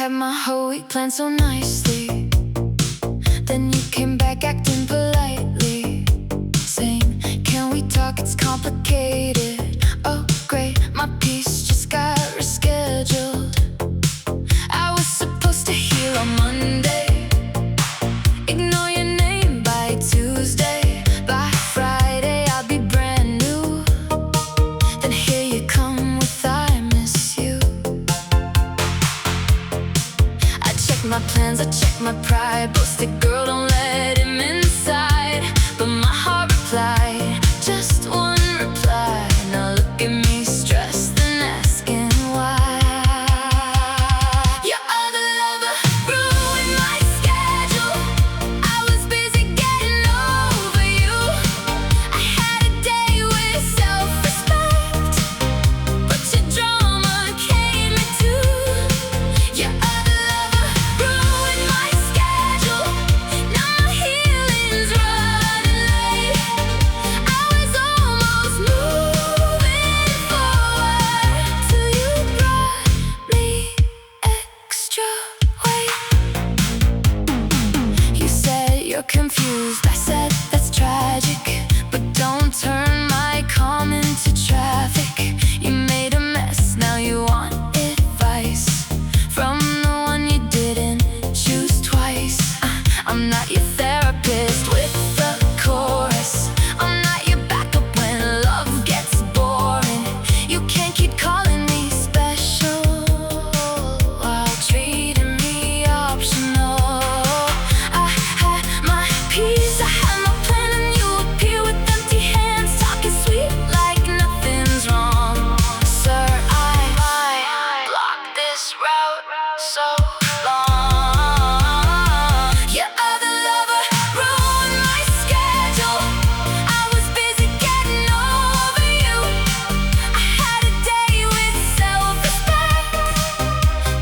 had my whole week planned so nicely. Then you came back acting politely, saying, can we talk, it's complicated. Oh great, my piece just got rescheduled. I was supposed to heal on Monday. Ignore your name by Tuesday. By Friday I'll be brand new. Then here you come with I miss you. I checked my plans, I checked my pride. Boasted girl, don't let him inside. But my heart replied, just one reply. Now look at me stressed and asking why. Your other lover ruined my schedule. I was busy getting over you. I had a day with self-respect, but your drama came at two. Your other lover ruined my schedule. Now my healing's running late. I was almost moving forward till you brought me extra weight. You said you're confused, I said that's tragic. But don't turn my calm into traffic. You made a mess, now you want advice from the one you didn't choose twice. I'm not your therapist with the chorus. I'm not your backup when love gets boring. You can't keep calling me special while treating me optional. I had my peace, I had my plan, and you appear with empty hands, talking sweet like nothing's wrong. Sir, I blocked this route so long. Your other lover ruined my schedule. I was busy getting over you. I had a day with self-respect,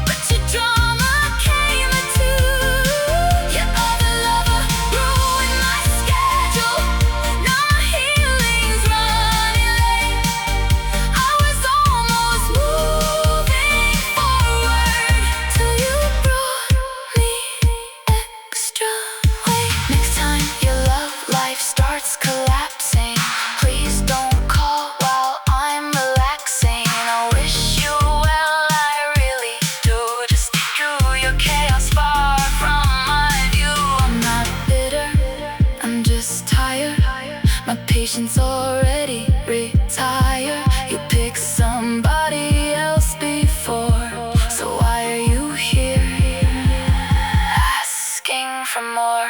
but your drama came at two. Your other lover ruined my schedule. Now my healing's running late. I was almost moving forward till you brought me extra weight. Next time your love life starts collapsing, please don't call while I'm relaxing. I wish you well, I really do. Just through your chaos far from my view. I'm not bitter, I'm just tired. My patience already retired. You picked somebody else before, so why are you here asking for more?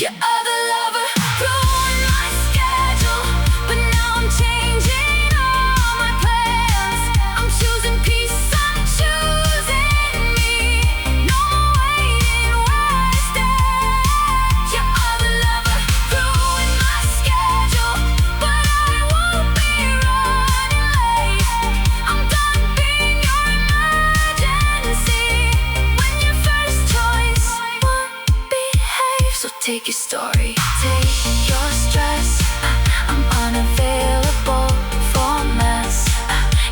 Your other lover ruined my schedule, but now I'm changing all my plans. I'm choosing peace, I'm choosing me. No more waiting where I stand. Your other lover ruined my schedule, but I won't be running late. I'm done being your emergency when your first choice won't behave. So take your story, take your stress. I'm unavailable for mess.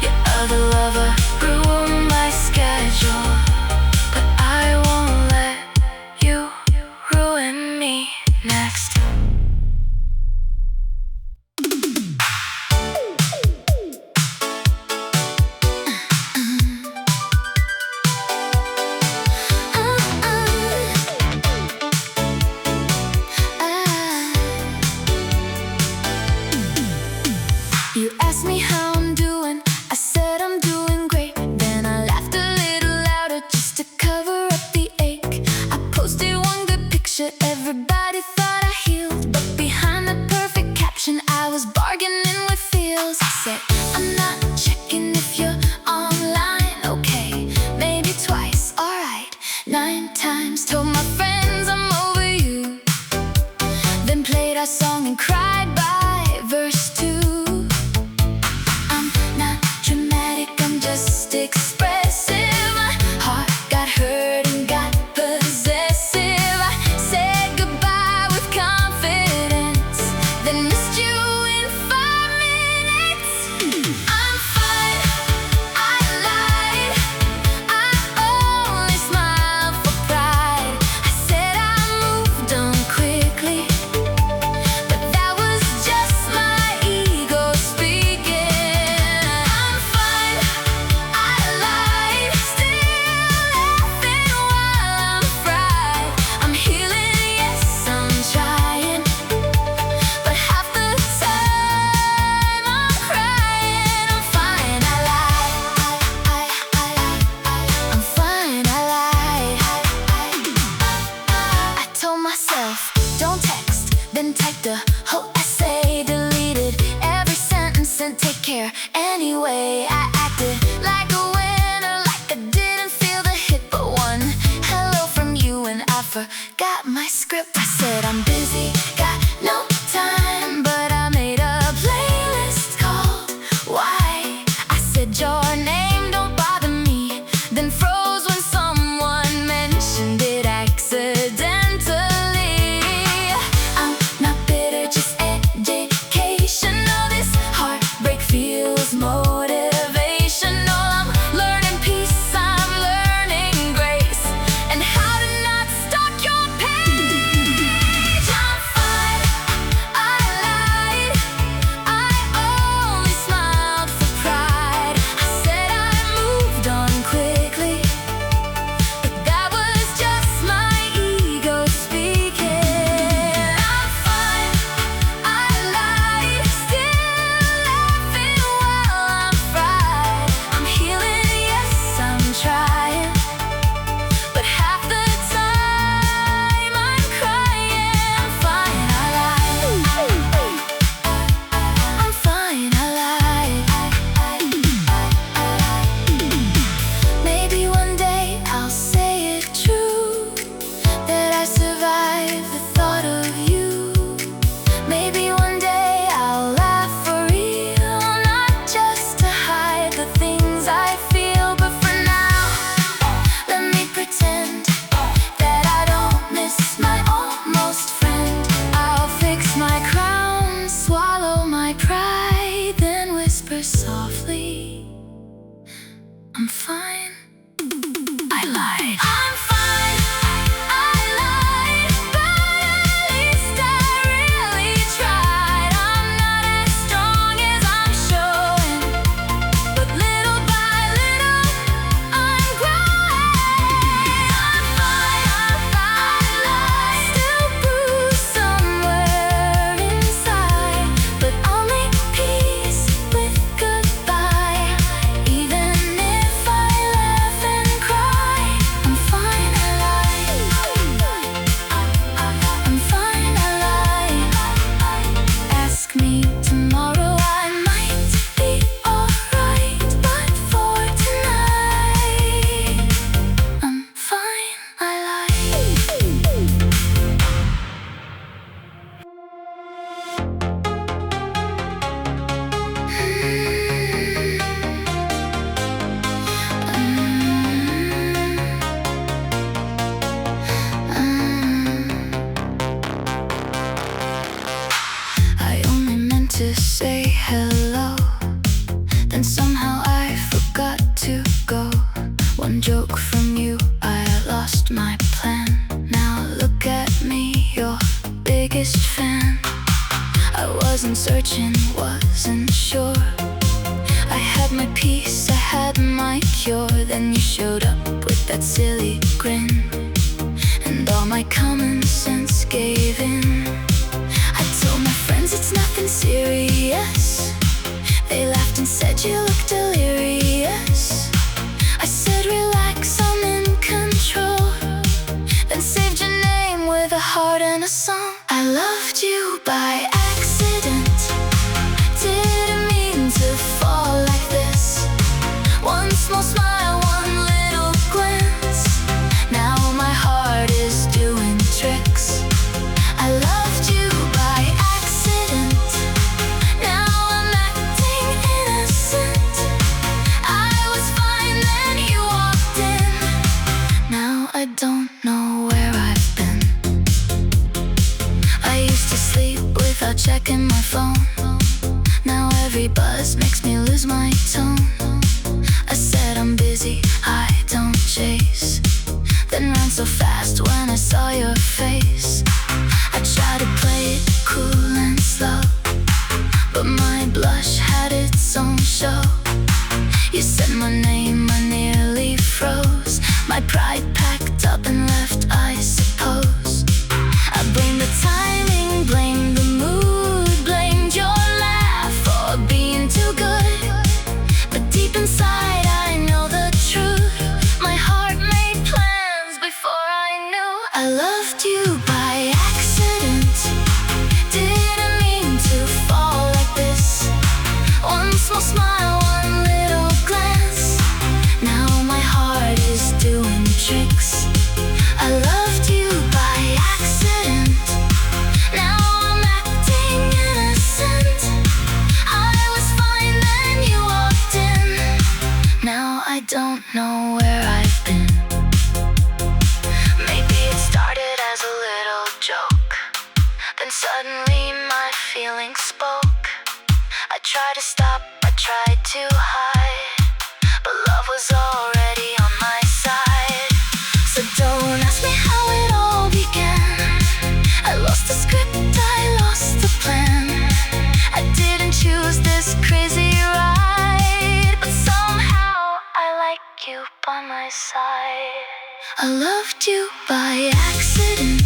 Your other lover ruined my schedule, but I won't let you ruin me next. script. I said I'm busy, got no time, but I made a playlist called Why. I said your name don't bother me, then froze when someone mentioned it accidentally. I'm not bitter, just education. All this heartbreak feels motivational. I'm learning peace, I'm learning grace, and how to not stalk your page. I'm fine, I lied, I only smiled for pride. I said I moved on quickly, but that was just my ego speaking. I'm fine, I lied, still laughing while I'm fried. I'm healing, yes, I'm trying, but half the time I'm crying. I'm fine, I lied. I'm fine, I lied. Maybe one day I'll say it true, that I survived the thought of you. Maybe one day I'll laugh for real, not just to hide the things I feel. But for now, let me pretend that I don't miss my almost friend. I'll fix my crown, swallow my pride, then whisper softly, I'm fine, I lied. I'm fine, I lied, but at least I really tried. I'm not as strong as I'm showing, but little by little I'm growing. I'm fine, I lied, still bruised somewhere inside, but I'll make peace with goodbye, even if I laugh and cry. I'm fine, I lied. I'm fine, I lied. Ask me tomorrow, I might be alright, but for tonight, I'm fine, I lied. I only meant to say hello, then somehow I forgot to go. One joke from you, I lost my plan. Now look at me, your biggest fan. I wasn't searching, wasn't sure. I had my peace, I had my cure. Then you showed up with that silly grin, and all my common sense gave in. I told my friends it's nothing serious. They laughed and said you look delirious. I said relax, I'm in control, then saved your name with a heart and a song. I loved you by accident, didn't mean to fall like this. One small smile, one little glance, now my heart is doing tricks. I loved you by accident, now I'm acting innocent. I was fine, then you walked in. Now I don't know where I've been. I used to sleep without checking my phone. Now every buzz makes me lose my tone. I said I'm busy, I don't chase, then ran so fast when I saw your face. I tried to play it cool and slow, but my blush had its own show. You said my name, I nearly froze. My pride packed up and left, I suppose. I blamed the timing, blamed the mood, blamed your laugh for being too good. But deep inside I know the truth. I don't know where I've been. Maybe it started as a little joke, then suddenly my feelings spoke. I tried to stop, I tried to hide, but love was already on my side. So don't ask me how it all began. I lost the script, I lost the plan. I didn't choose this crazy ride, but somehow I like you by my side. I loved you by accident,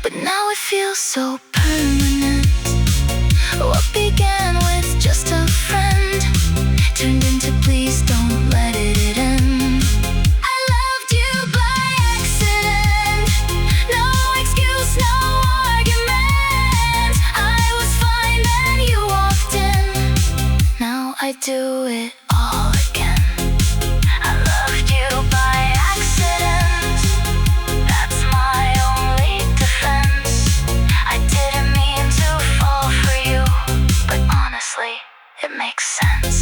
but now it feels so permanent. What began with just a friend turned into please don't let it end. I loved you by accident, no excuse, no argument. I was fine, then you walked in. Now I do it all again. I loved you by accident, that's my only defense. I didn't mean to fall for you, but honestly, it makes sense.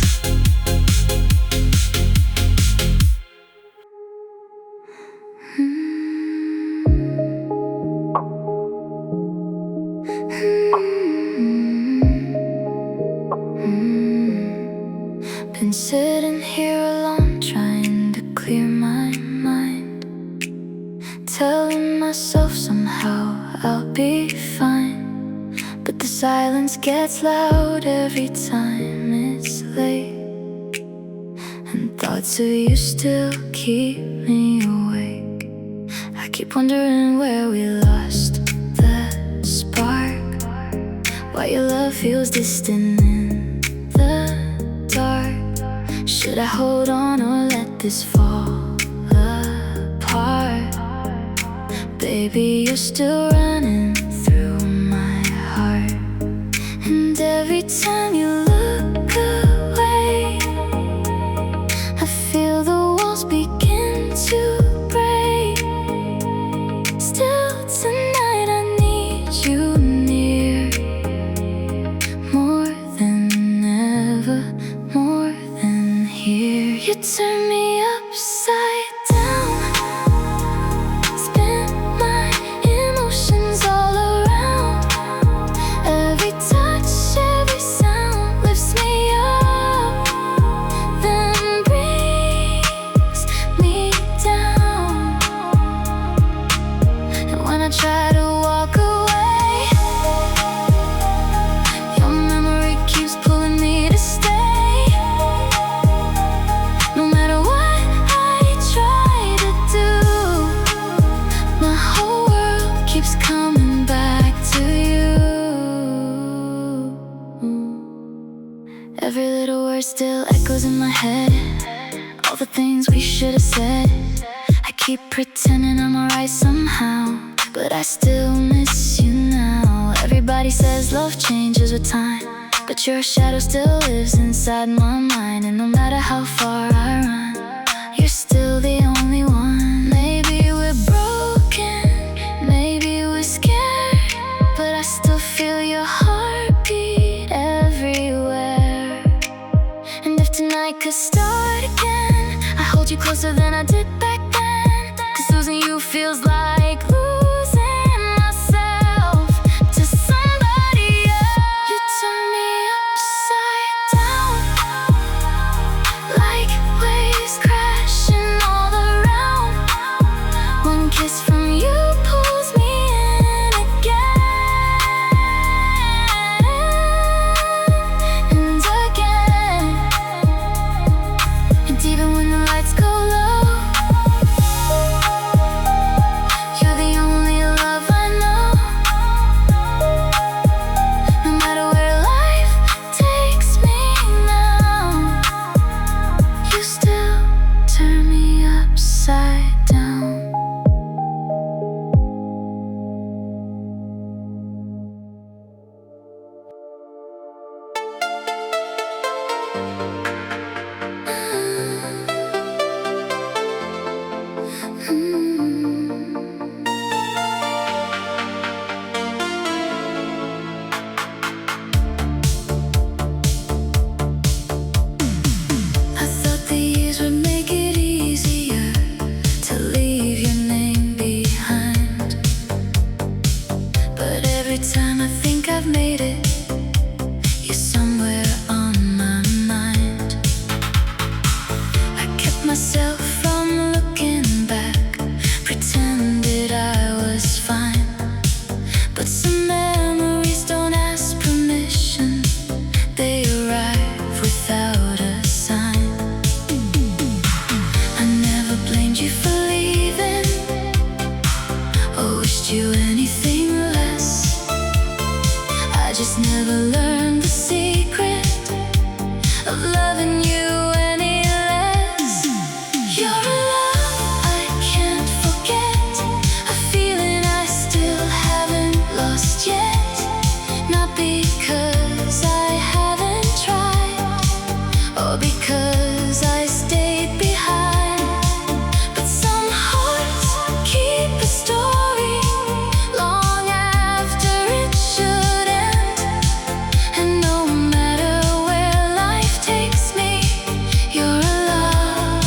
Been sitting here alone, trying to clear my mind, telling myself somehow I'll be fine. But the silence gets loud every time it's late, and thoughts of you still keep me awake. I keep wondering where we lost that spark, why your love feels distant in the dark. Should I hold on or let this fall apart? Baby, you're still running through my heart, and every time you look away, I feel the walls begin to break. Still tonight I need you near, more than ever, more than here. You turn me upside down, spin my emotions all around. Every touch, every sound lifts me up, then brings me down. And when I try to walk away, your memory keeps pulling me to stay. No matter what I try to do, my whole world keeps coming back to you. Every little word still echoes in my head, all the things we should have said. I keep pretending I'm alright somehow, but I still miss you now. Everybody says love changes with time, but your shadow still lives inside my mind. And no matter how far I run, you're still the only one. Maybe we're broken, maybe we're scared, but I still feel your heartbeat everywhere. And if tonight could start again, I hold you closer than I did back then. 'Cause losing you feels like losing myself to somebody else. You turn me upside down, like waves crashing all around. One kiss from you pulls me in again and again. And even when the lights go low, myself from looking back, pretended I was fine. But some memories don't ask permission, they arrive without a sign. I never blamed you for leaving, or wished you anything less. I just never learned the secret of loving you any less. You're a love I can't forget, a feeling I still haven't lost yet. Not because I haven't tried, or because I stayed behind, but some hearts keep a story long after it should end. And no matter where life takes me, you're a love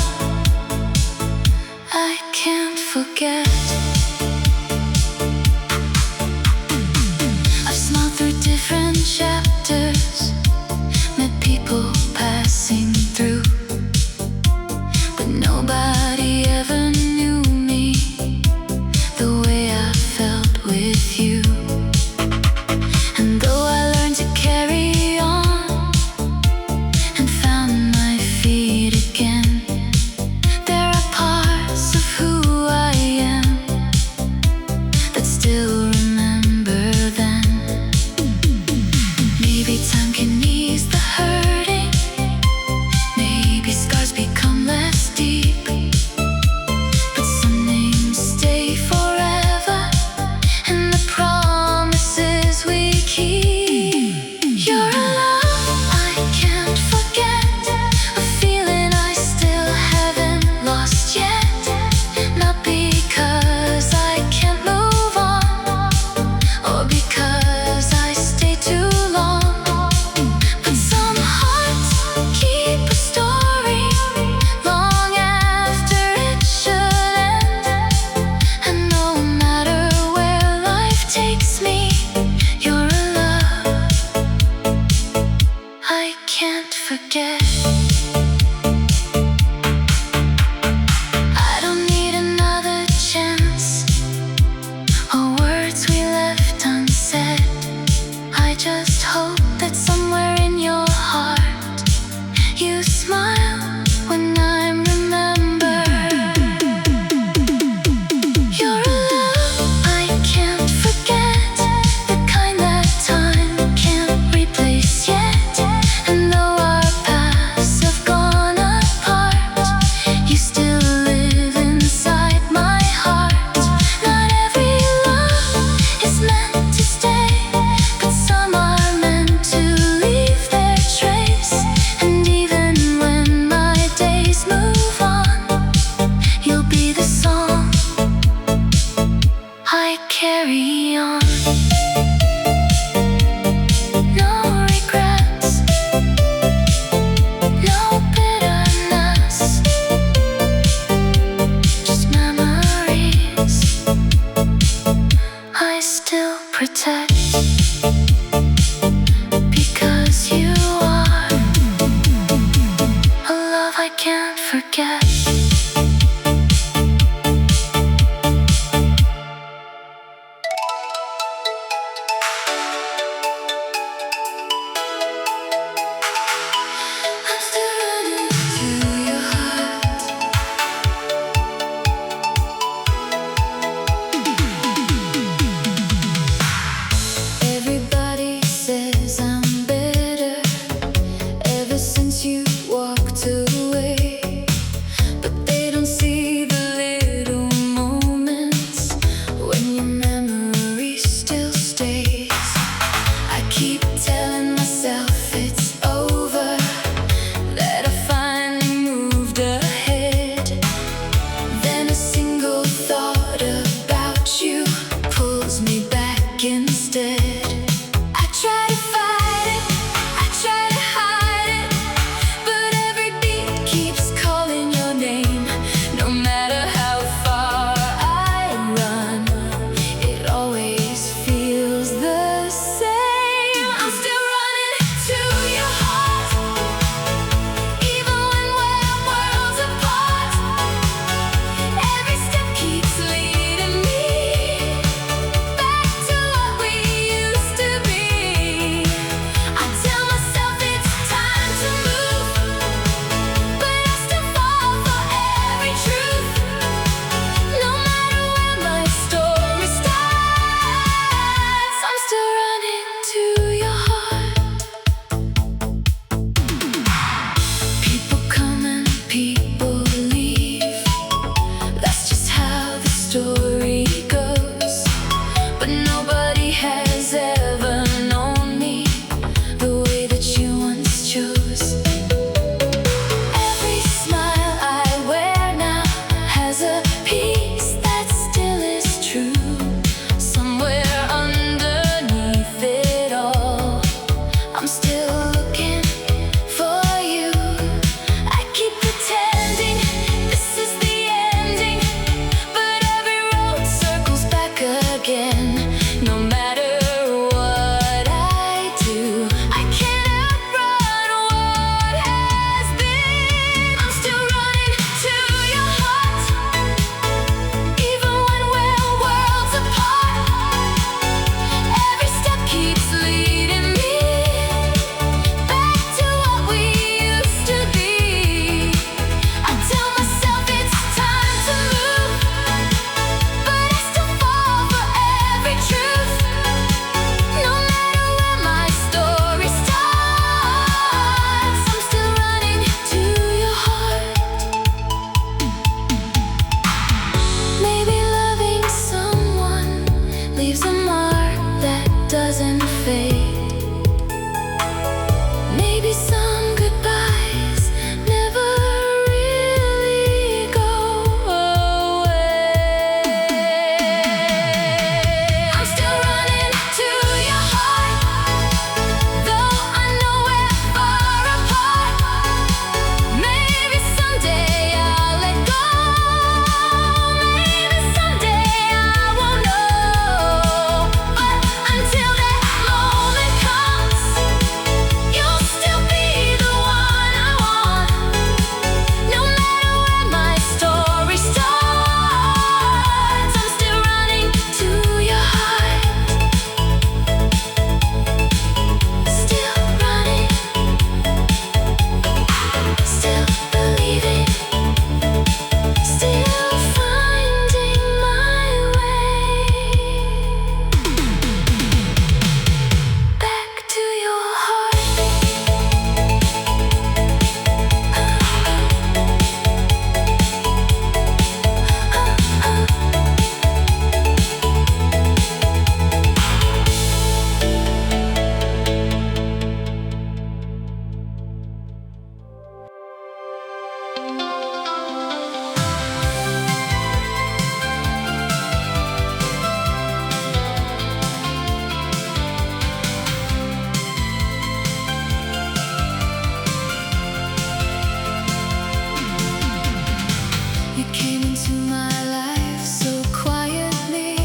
You came into my life so quietly,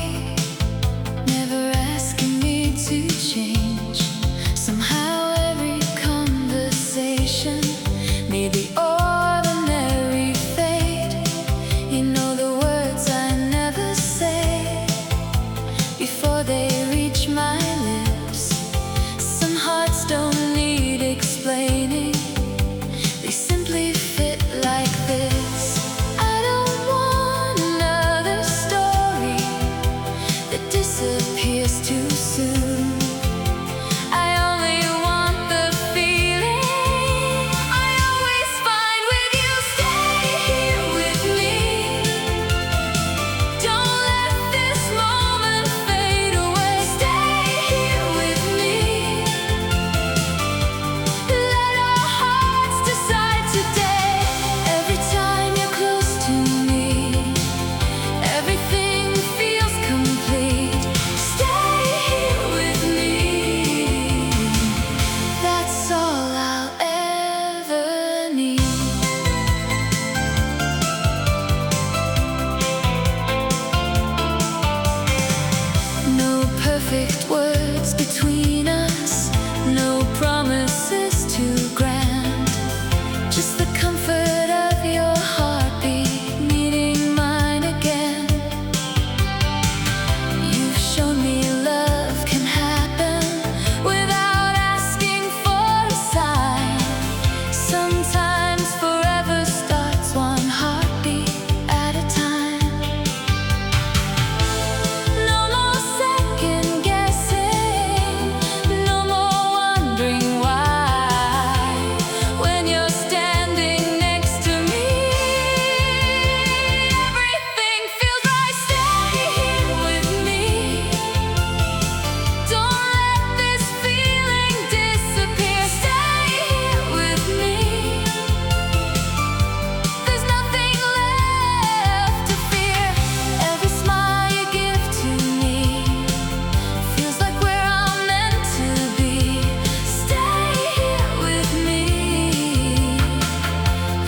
never asking me to change. Somehow every conversation made the ordinary fade. You know the words I never say before they reach my lips. Some hearts don't need explaining, they simply fit like this. I don't want another story that disappears too soon. I only want the feeling I always find with you. Stay here with me, don't let this moment fade away. Stay here with me, let our hearts decide today. Every time you're close to me, everything feels complete. Stay here with me, that's all I'll ever need. No perfect words between us, no promises too grand. Just the comfort of your heartbeat meeting mine again. You've shown me love can happen without asking for a sign. Sometimes forever starts one heartbeat at a time. No more second guessing, no more wondering why. When you're standing next to me, everything feels right. Stay here with me, don't let this feeling disappear. Stay here with me, there's nothing left to fear. Every smile you give to me feels like where I'm meant to be. Stay here with me,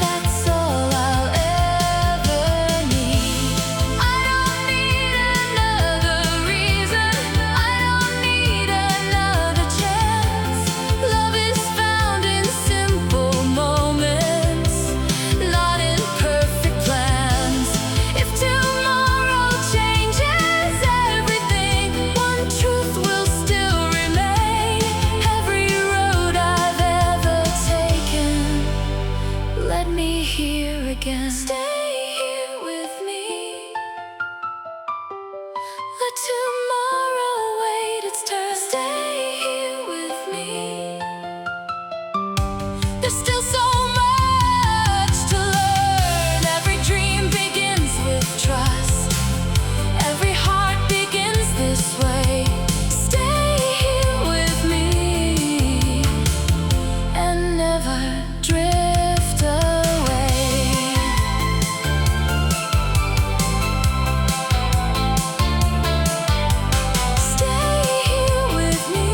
that's all I'll ever need. I don't need another reason, I don't need another chance. Love is found in simple moments, not in perfect plans. If tomorrow changes everything, one truth will still remain. Every road I've ever taken led me here again. Stay here with me, let tomorrow wait its turn. Stay here with me, there's still so much to learn. Every dream begins with trust, every heart begins this way. Stay here with me and never drift away. Stay here with me,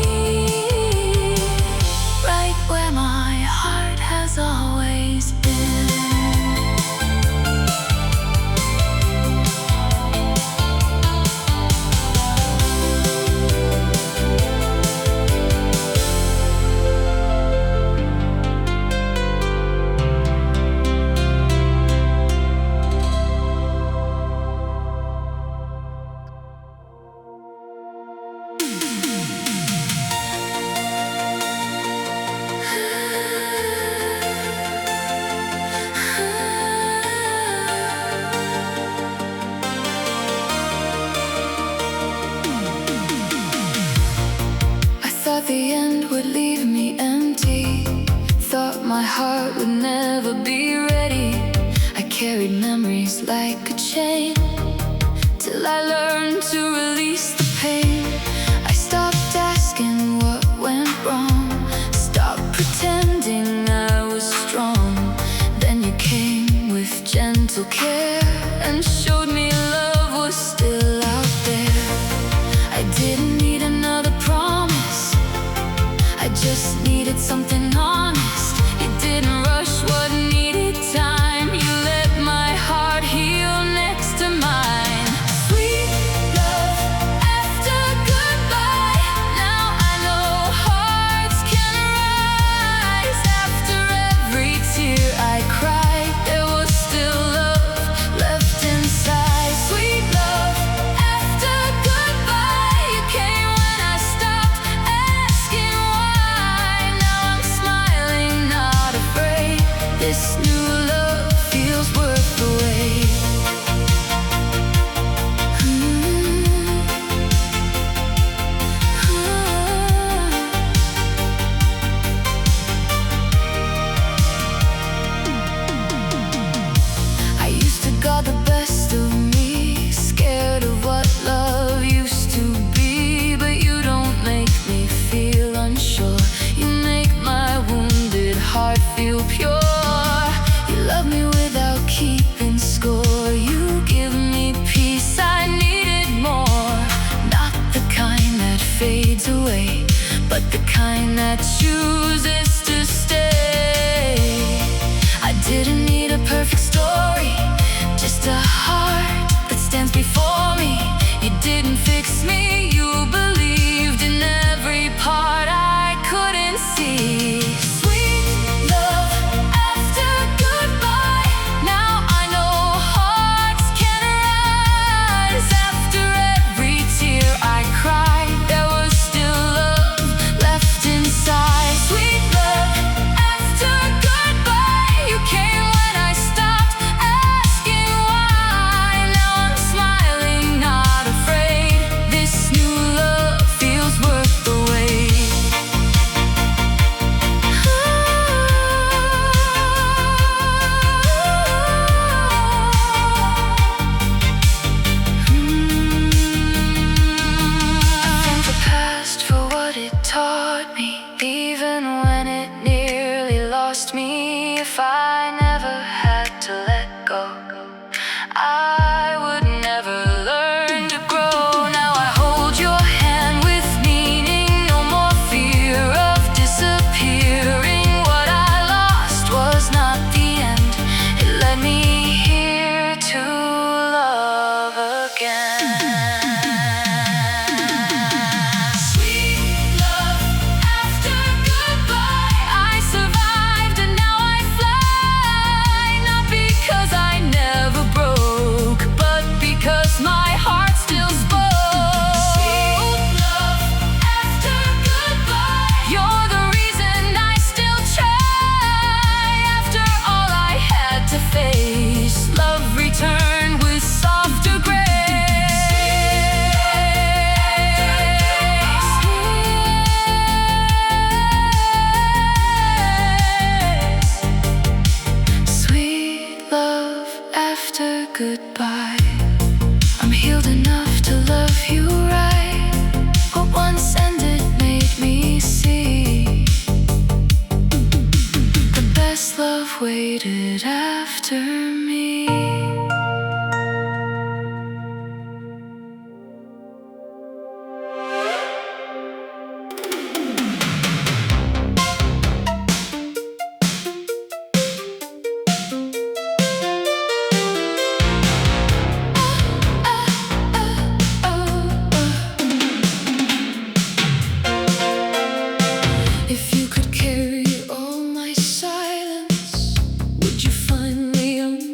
right where my heart has always been. I thought the end would leave me empty, thought my heart would never be ready. I carried memories like a chain till I learned to release the pain. I stopped asking what went wrong, stopped pretending I was strong. Then you came with gentle care and showed me love was still out there. I didn't need another promise, I just needed something honest. You didn't rush what needed time, you let my heart heal. away, but the kind that chooses to stay. I didn't need a perfect story, just a heart that stands before me. You didn't fix me, you believed in every part I couldn't see. Sweet love after goodbye, now I know hearts can rise. After every tear I cried, there was still love left inside. Sweet love after goodbye, you came when I stopped asking why. Now I'm smiling, not afraid. This new love feels worth the wait. I thank the past for what it taught me, even when it nearly lost me. If I never had to let go, I would never learn to grow. Now I hold your hand with meaning, no more fear of disappearing. What I lost was not the end, it led me here to love again. Sweet love after goodbye, I survived and now I fly. Not because I never broke, but because my heart still spoke. Sweet love after goodbye, you're the reason I still try. After all I had to face, love returned with softer grace. Sweet love after goodbye, I'm healed enough to love you right. What once ended made me see the best love waited after me. If you could carry all my silence, would you finally understand?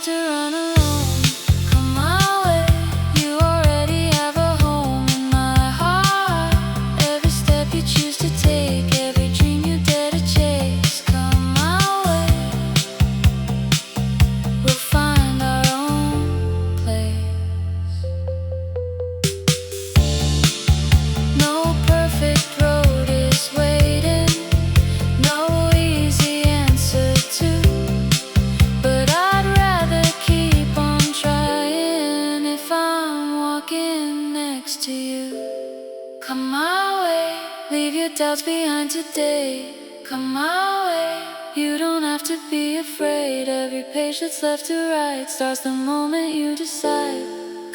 to run alone. Come my way, you already have a home in my heart. Every step you choose to take, every dream you dare to chase. Come my way, we'll find our own place. No perfect road is waiting, no easy answer to, but I'd rather keep on trying if I'm walking next to you. Come my way, leave your doubts behind today. Come my way, you don't have to be afraid. Every page that's left to write starts the moment you decide.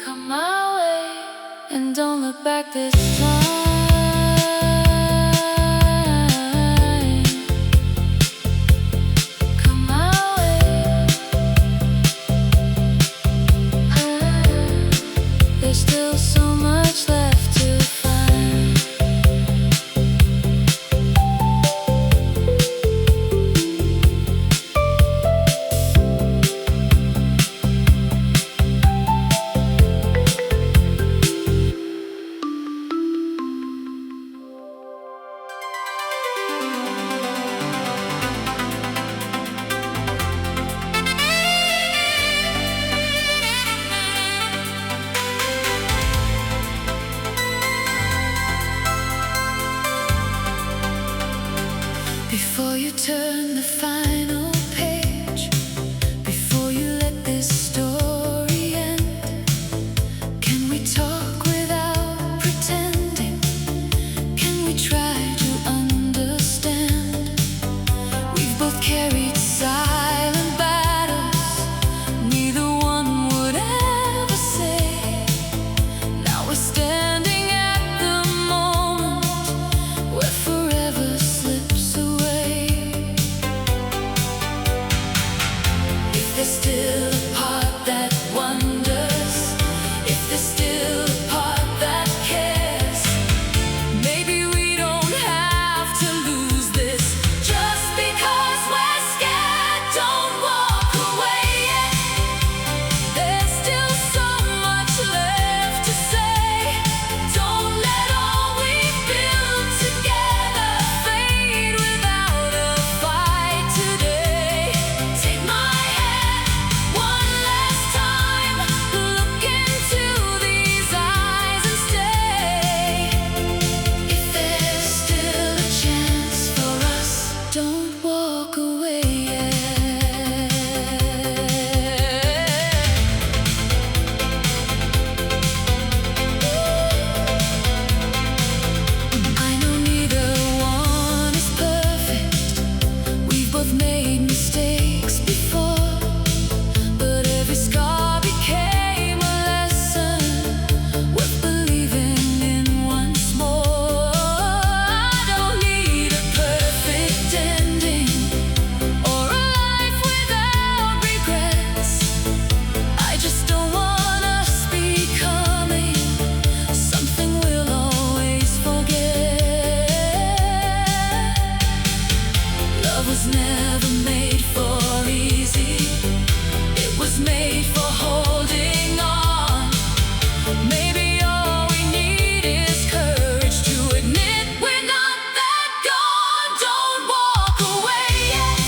Come my way, and don't look back this time. Come my way, there's still so much left to find. Before you turn the final page, before you let this story end, can we talk without pretending? Can we try to understand? We've both carried silent battles neither one would ever say. Now we're standing at the moment where forever slips away. If there's still a part that wonders, if there's still a part that cares, maybe we don't have to lose this just because we're scared. Don't walk away yet. There's still so much left to say. Don't let all we've built together fade without a fight today. Take my hand one last time, look into these eyes and stay. If there's still a chance for us, don't walk away yet. I know neither one is perfect. We've both made mistakes before, but every scar became a lesson worth believing in once more. I don't need a perfect ending or a life without regrets. I just don't want us becoming something we'll always forget. Love was never made for easy, it was made for holding on. Maybe all we need is courage to admit we're not that gone. Don't walk away yet.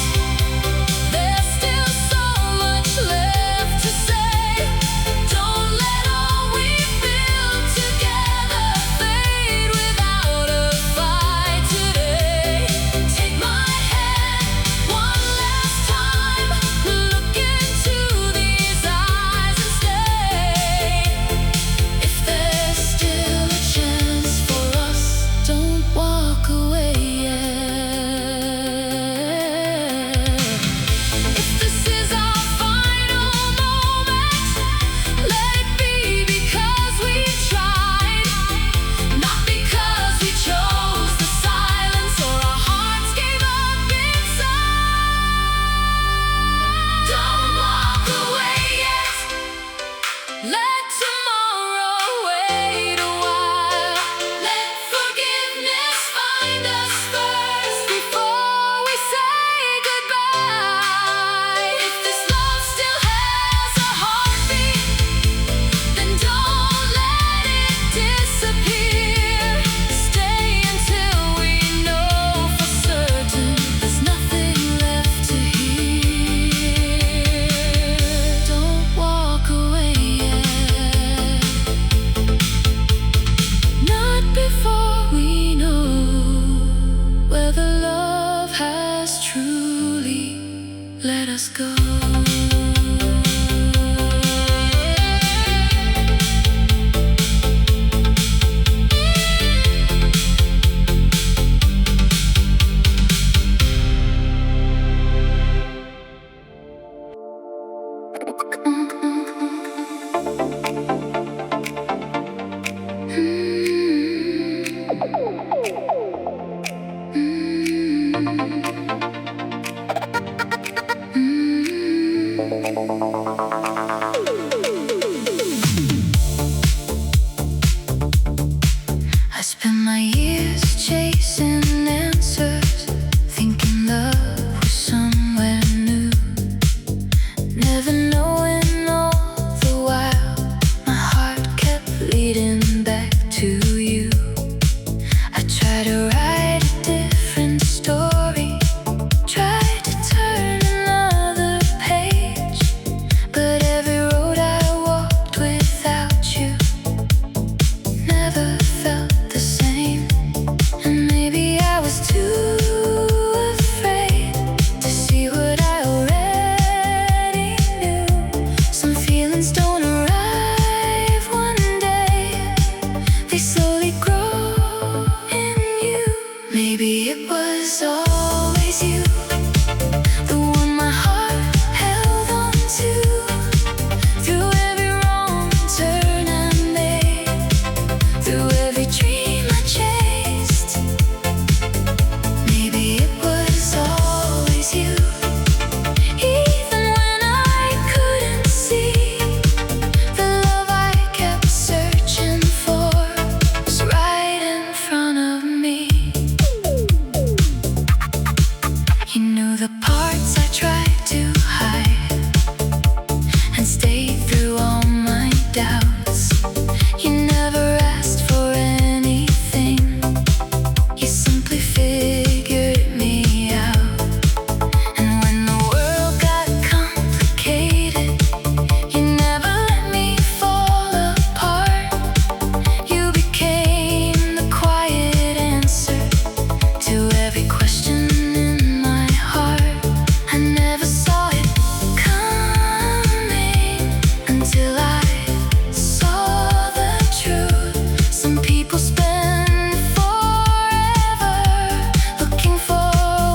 There's still so much left to say. Don't let all we've built together fade without a fight today. Take my hand one last time, look into these eyes. I spent my years chasing answers, thinking love was somewhere new, never knowing all the while my heart kept leading back to you. I tried to write a different story, tried to turn another page, but every road I walked without you never felt the same. And maybe I was too afraid to see what I already knew. Some feelings don't arrive one day, they slowly grow in you. Maybe it was always you, the one my heart held on to, through every wrong turn I made, through every dream I chased. Maybe it was always you, even when I couldn't see. The love I kept searching for was right in front of me. You knew the parts I tried to hide and stayed through all my doubts. You never asked for anything, you simply figured me out. And when the world got complicated, you never let me fall apart. You became the quiet answer to every question in my heart. I never saw it coming until I saw the truth. Some people spend forever looking for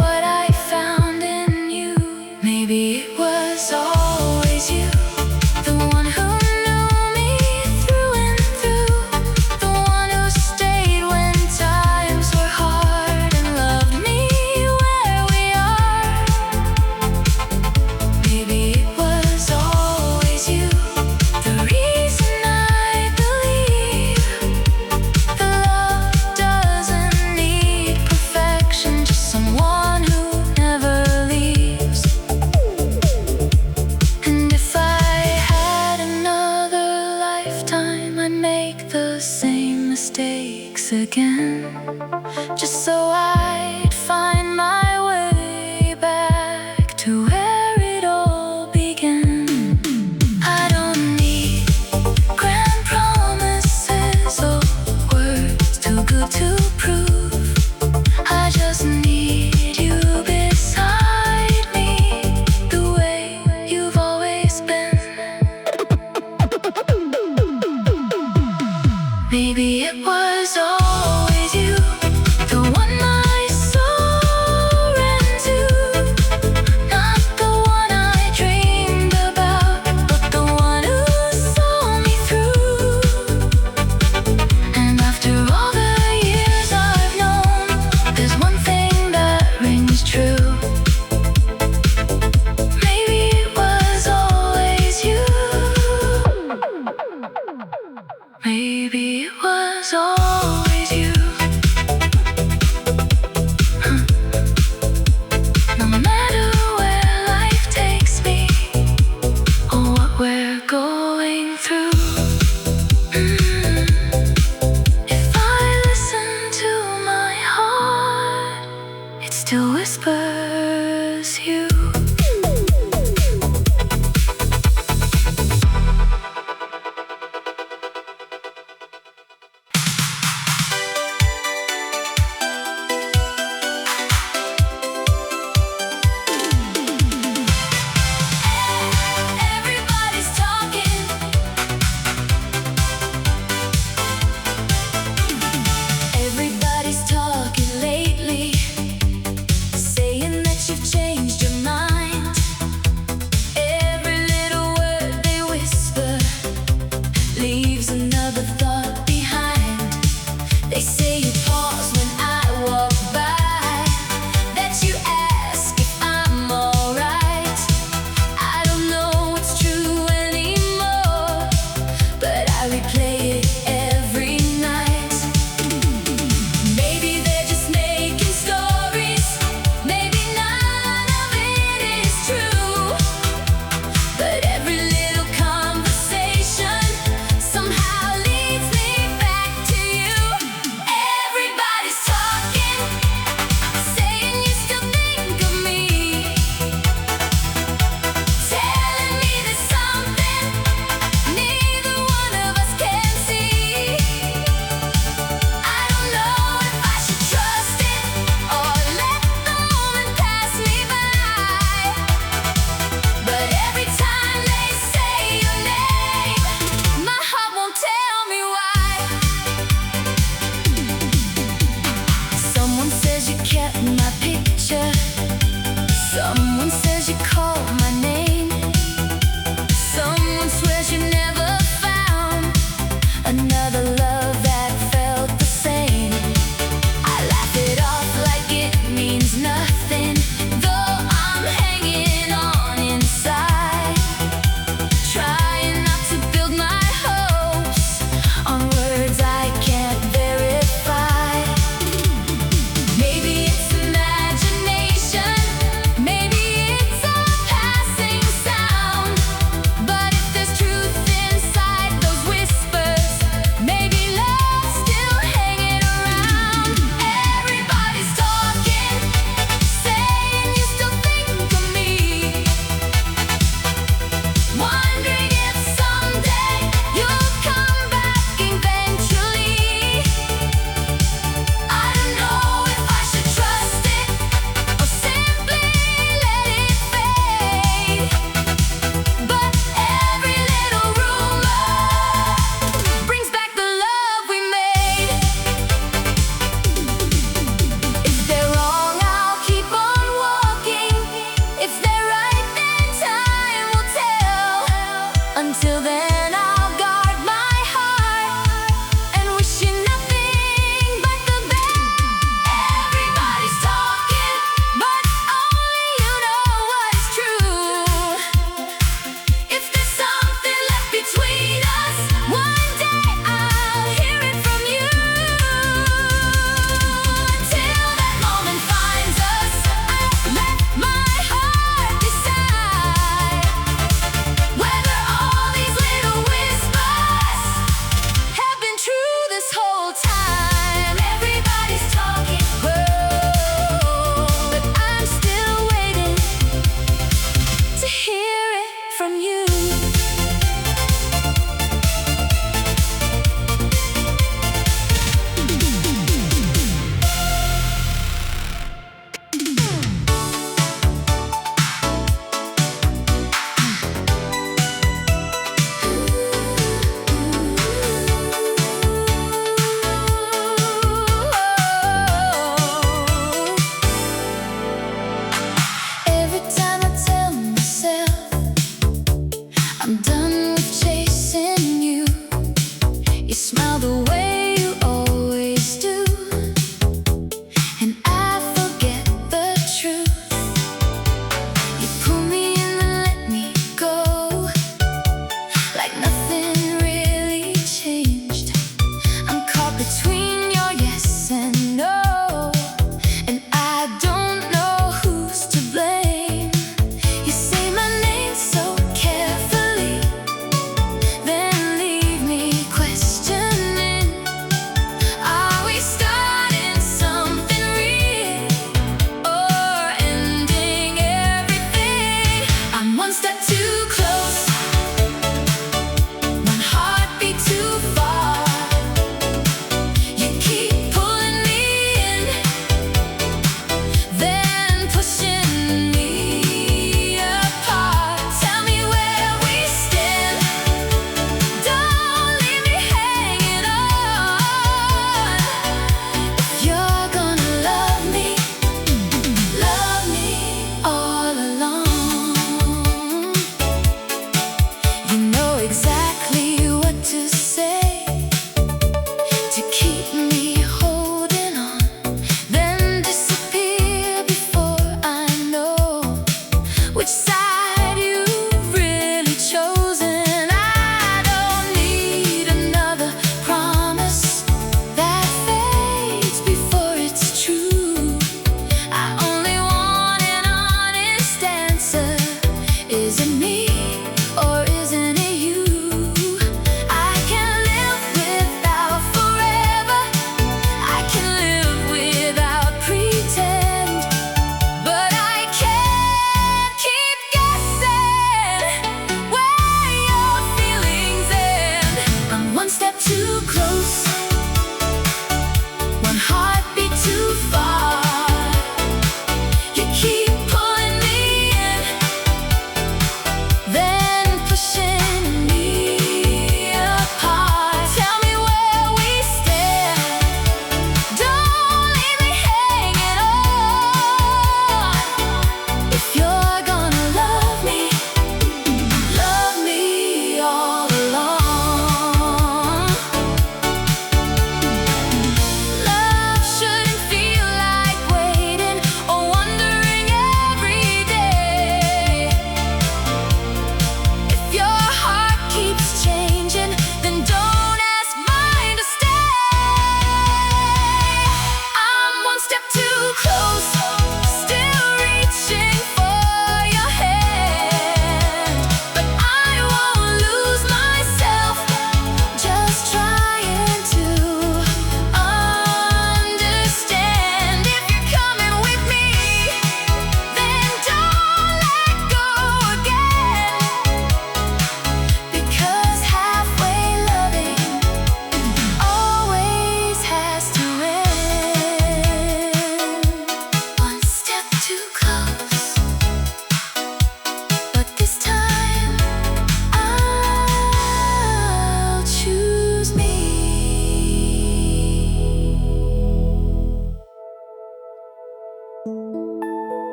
what I found in you. Maybe it was always you, the one who knew me through and through, the one who stayed when times were hard and loved me where we are. Maybe it was always you, the reason I believe that love doesn't need perfection, just someone who never leaves. And if I had another lifetime, I'd make the same mistakes again, just so I'd find my way back to where it all began. I don't need grand promises or words too good to prove. I just need you beside me, the way you've always been. Maybe it was always you, the one my Until then, I'll guard my heart and wish you nothing but the best. Everybody's talking, but only you know what is true. If there's something left between us, one day I'll hear it from you. Until that moment finds us, I let my heart decide whether all these little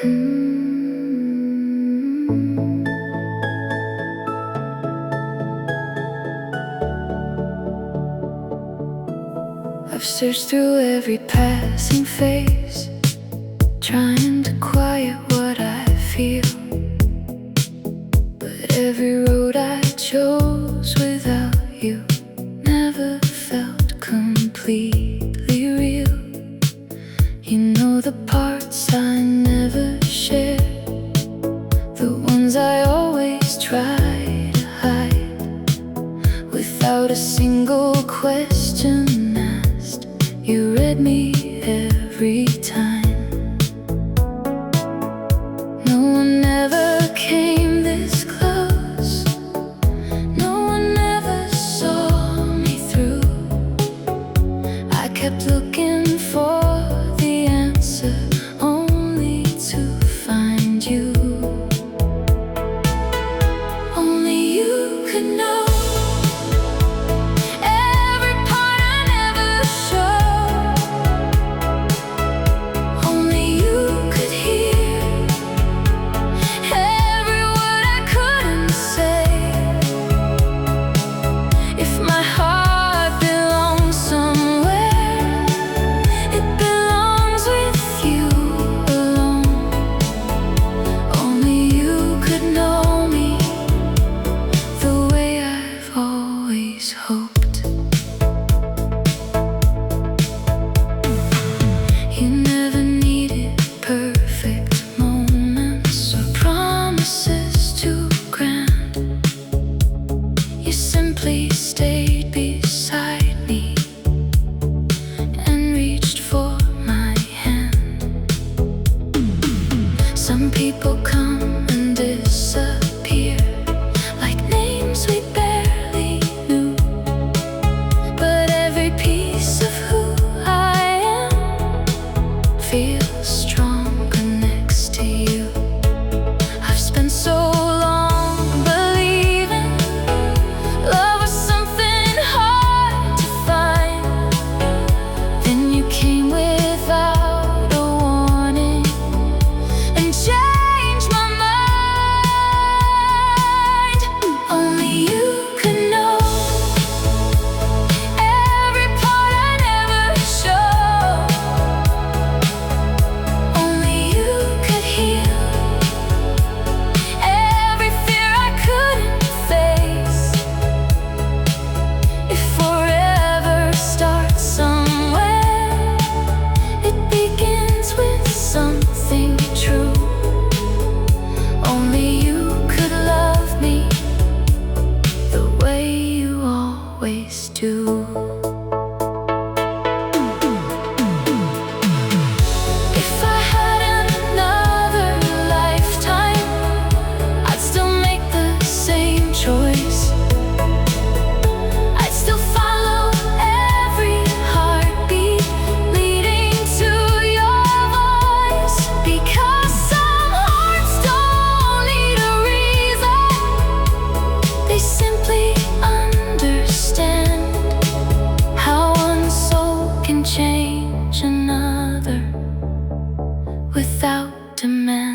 I've searched through every passing phase, trying to quiet what I feel. But every road I chose without you never felt completely real. You know the parts I never shared, the ones I always try to hide. Without a single question asked, you read me every time. No one ever came this close, no one ever saw me through. I kept looking for the answer, only to find you. Only you could know every part I never showed. Only you could hear every word I couldn't say. If my heart belongs somewhere, it belongs with you alone. Only you could know me the way I've always hoped. You never needed perfect moments or promises too grand. You simply stayed beside me and reached for my hand. Some people come and disappear like names we barely knew. But every piece of who I am feels stronger next to you. I've spent so long believing love was something hard to find. Then you came without a warning and changed my mind. Only you could know every part I never showed. Only you could heal every fear I couldn't face. If forever starts somewhere, it begins with something true. Only you could love me the way you always do. If I had another lifetime, I'd still make the same choice. I'd still follow every heartbeat leading to your voice. Because some hearts don't need a reason, they simply understand how one soul can change another without demand.